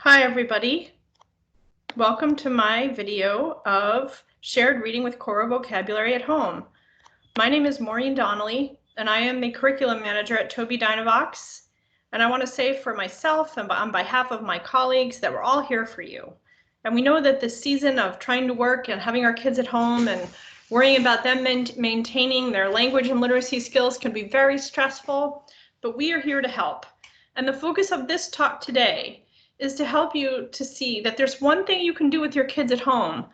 Hi everybody, welcome to my video of shared reading with Cora Vocabulary at Home. My name is Maureen Donnelly and I am the curriculum manager at Tobii Dynavox, and I want to say for myself and on behalf of my colleagues that we're all here for you. And we know that this season of trying to work and having our kids at home and worrying about them maintaining their language and literacy skills can be very stressful, but we are here to help. And the focus of this talk today is to help you to see that there's one thing you can do with your kids at home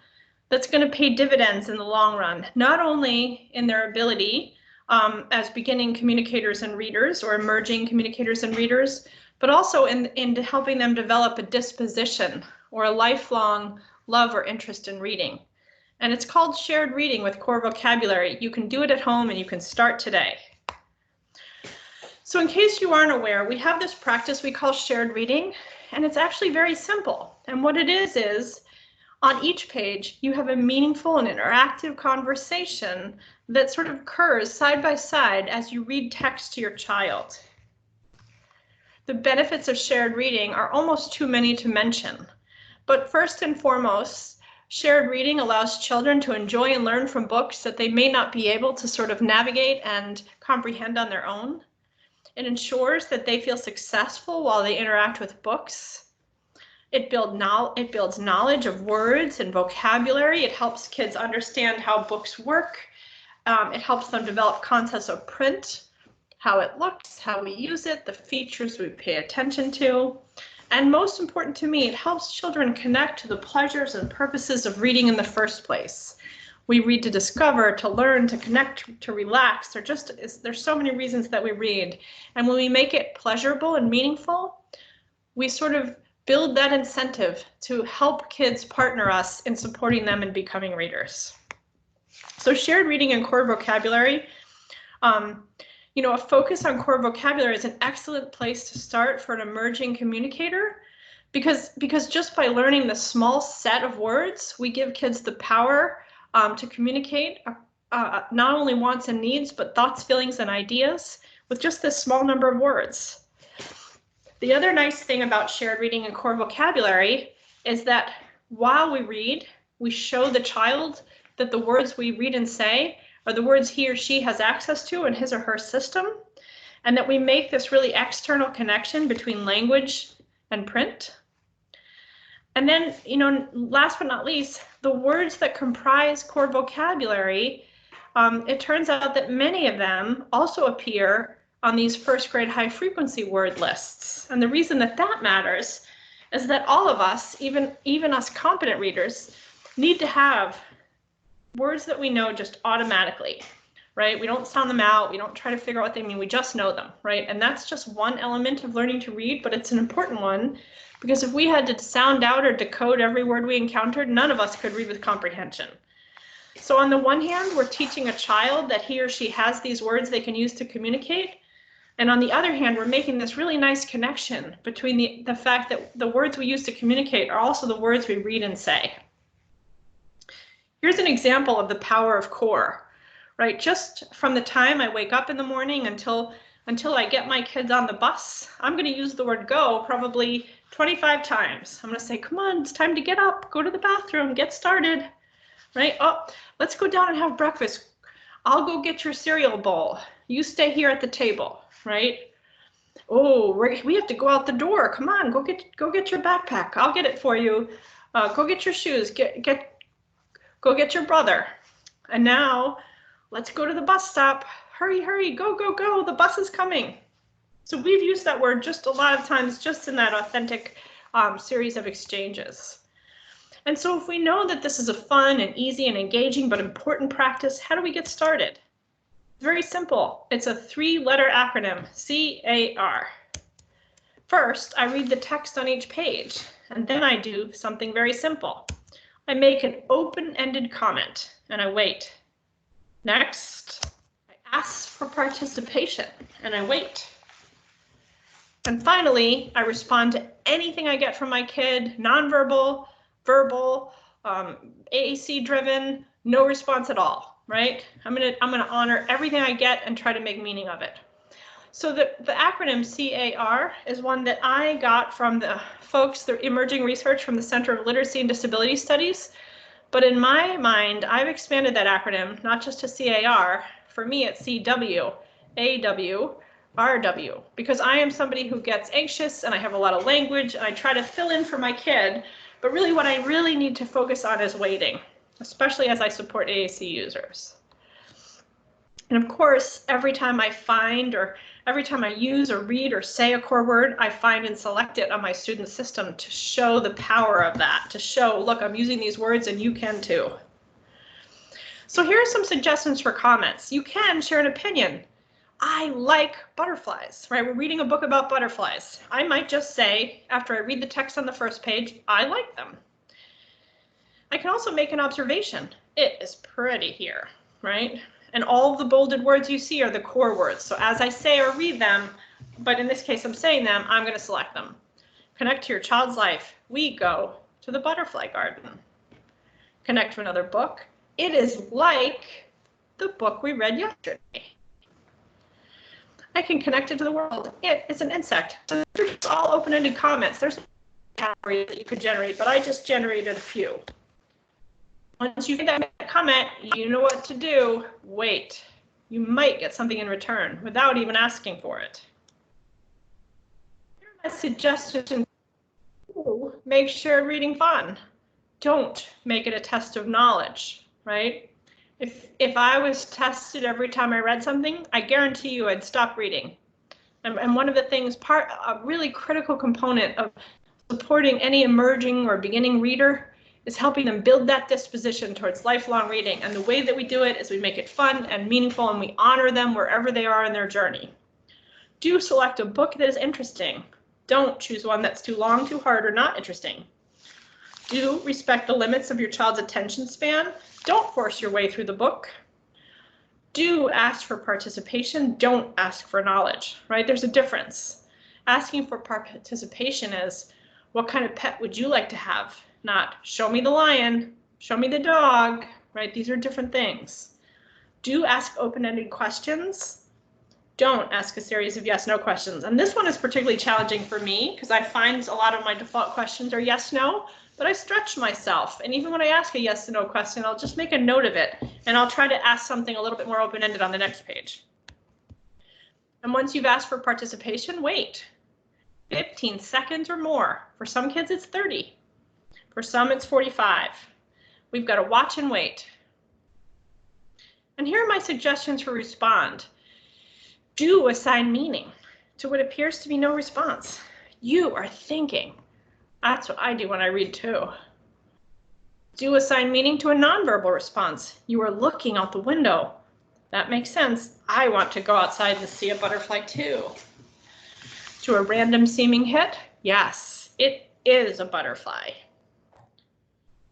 that's going to pay dividends in the long run, not only in their ability as beginning communicators and readers or emerging communicators and readers, but also in helping them develop a disposition or a lifelong love or interest in reading. And it's called Shared Reading with Core Vocabulary. You can do it at home and you can start today. So in case you aren't aware, we have this practice we call shared reading, and it's actually very simple. And what it is on each page, you have a meaningful and interactive conversation that sort of occurs side by side as you read text to your child. The benefits of shared reading are almost too many to mention. But first and foremost, shared reading allows children to enjoy and learn from books that they may not be able to sort of navigate and comprehend on their own. It ensures that they feel successful while they interact with books. It builds knowledge of words and vocabulary. It helps kids understand how books work. It helps them develop concepts of print, how it looks, how we use it, the features we pay attention to. And most important to me, it helps children connect to the pleasures and purposes of reading in the first place. We read to discover, to learn, to connect, to relax. There's so many reasons that we read. And when we make it pleasurable and meaningful, we sort of build that incentive to help kids partner us in supporting them in becoming readers. So shared reading and core vocabulary, a focus on core vocabulary is an excellent place to start for an emerging communicator because just by learning the small set of words, we give kids the power to communicate not only wants and needs, but thoughts, feelings, and ideas with just this small number of words. The other nice thing about shared reading and core vocabulary is that while we read, we show the child that the words we read and say are the words he or she has access to in his or her system, and that we make this really external connection between language and print. And then, last but not least, the words that comprise core vocabulary, it turns out that many of them also appear on these first grade high frequency word lists. And the reason that matters is that all of us, even us competent readers, need to have words that we know just automatically, right? We don't sound them out. We don't try to figure out what they mean. We just know them, right? And that's just one element of learning to read, but it's an important one. Because if we had to sound out or decode every word we encountered, none of us could read with comprehension. So on the one hand, we're teaching a child that he or she has these words they can use to communicate. And on the other hand, we're making this really nice connection between the fact that the words we use to communicate are also the words we read and say. Here's an example of the power of core, right? Just from the time I wake up in the morning until I get my kids on the bus, I'm going to use the word go probably 25 times. I'm going to say, come on, it's time to get up, go to the bathroom, get started, right? Oh, let's go down and have breakfast. I'll go get your cereal bowl. You stay here at the table, right? Oh, we have to go out the door. Come on, go get your backpack. I'll get it for you. Go get your shoes. Go get your brother. And now let's go to the bus stop. Hurry, hurry, go, go, go. The bus is coming. So we've used that word just a lot of times just in that authentic series of exchanges. And so if we know that this is a fun and easy and engaging but important practice, how do we get started? Very simple. It's a 3-letter acronym, CAR. First, I read the text on each page, and then I do something very simple. I make an open-ended comment, and I wait. Next, I ask for participation, and I wait. And finally, I respond to anything I get from my kid, nonverbal, verbal, AAC driven, no response at all, right? I'm gonna honor everything I get and try to make meaning of it. So the acronym CAR is one that I got from the folks, the emerging research from the Center of Literacy and Disability Studies. But in my mind, I've expanded that acronym, not just to CAR. For me, it's CW, AW, RW, because I am somebody who gets anxious and I have a lot of language and I try to fill in for my kid. But really what I really need to focus on is waiting, especially as I support AAC users. And of course, every time I find or every time I use or read or say a core word, I find and select it on my student system to show the power of that, to show, look, I'm using these words and you can too. So here are some suggestions for comments. You can share an opinion. I like butterflies, right? We're reading a book about butterflies. I might just say, after I read the text on the first page, I like them. I can also make an observation. It is pretty here, right? And all of the bolded words you see are the core words. So as I say or read them, but in this case I'm saying them, I'm going to select them. Connect to your child's life. We go to the butterfly garden. Connect to another book. It is like the book we read yesterday. I can connect it to the world. It is an insect. So it's all open-ended comments. There's categories that you could generate, but I just generated a few. Once you get that comment, you know what to do. Wait. You might get something in return without even asking for it. Here are my suggestions. Make shared reading fun. Don't make it a test of knowledge, right? If I was tested every time I read something, I guarantee you I'd stop reading. And one of the things, a really critical component of supporting any emerging or beginning reader is helping them build that disposition towards lifelong reading. And the way that we do it is we make it fun and meaningful and we honor them wherever they are in their journey. Do select a book that is interesting. Don't choose one that's too long, too hard, or not interesting. Do respect the limits of your child's attention span. Don't force your way through the book. Do ask for participation. Don't ask for knowledge, right? There's a difference. Asking for participation is, what kind of pet would you like to have? Not, show me the lion, show me the dog, right? These are different things. Do ask open-ended questions. Don't ask a series of yes/no questions. And this one is particularly challenging for me because I find a lot of my default questions are yes/no, but I stretch myself. And even when I ask a yes/no question, I'll just make a note of it and I'll try to ask something a little bit more open-ended on the next page. And once you've asked for participation, wait. 15 seconds or more. For some kids, it's 30. For some, it's 45. We've got to watch and wait. And here are my suggestions for respond. Do assign meaning to what appears to be no response. You are thinking. That's what I do when I read too. Do assign meaning to a nonverbal response. You are looking out the window. That makes sense. I want to go outside and see a butterfly too. To a random seeming hit, yes, it is a butterfly.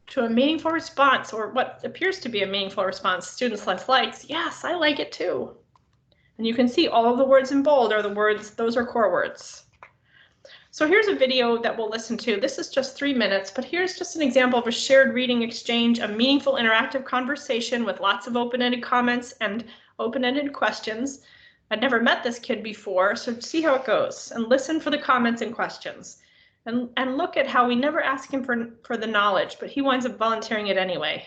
To a meaningful response, or what appears to be a meaningful response, students likes, yes, I like it too. And you can see all of the words in bold are the words, those are core words. So here's a video that we'll listen to. This is just 3 minutes, but here's just an example of a shared reading exchange, a meaningful interactive conversation with lots of open-ended comments and open-ended questions. I'd never met this kid before, so see how it goes and listen for the comments and questions. And look at how we never ask him for the knowledge, but he winds up volunteering it anyway.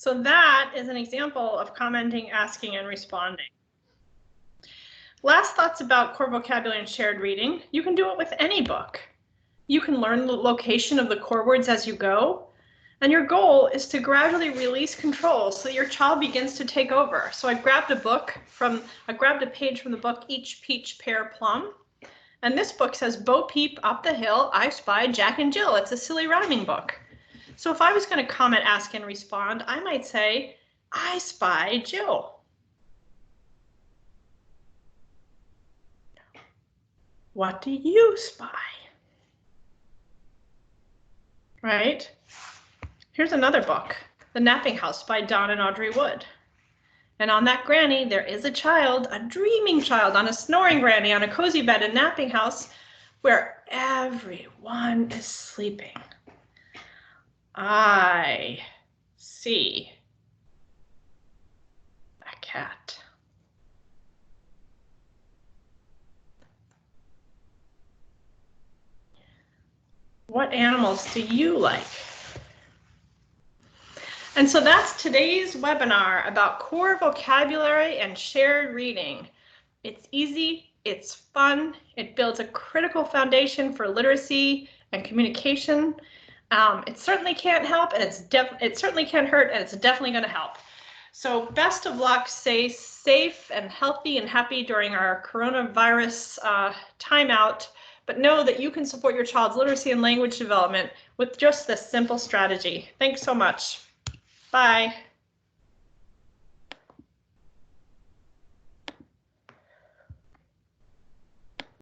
So that is an example of commenting, asking, and responding. Last thoughts about core vocabulary and shared reading. You can do it with any book. You can learn the location of the core words as you go. And your goal is to gradually release control so your child begins to take over. So I grabbed a page from the book Each Peach Pear Plum. And this book says, Bo Peep up the hill, I spied Jack and Jill. It's a silly rhyming book. So if I was going to comment, ask, and respond, I might say, I spy Jill. What do you spy? Right? Here's another book, The Napping House by Don and Audrey Wood. And on that granny, there is a child, a dreaming child on a snoring granny on a cozy bed in Napping House where everyone is sleeping. I see a cat. What animals do you like? And so that's today's webinar about core vocabulary and shared reading. It's easy, it's fun, it builds a critical foundation for literacy and communication. It certainly can't help, and it certainly can't hurt, and it's definitely going to help. So best of luck, stay safe and healthy and happy during our coronavirus timeout. But know that you can support your child's literacy and language development with just this simple strategy. Thanks so much. Bye.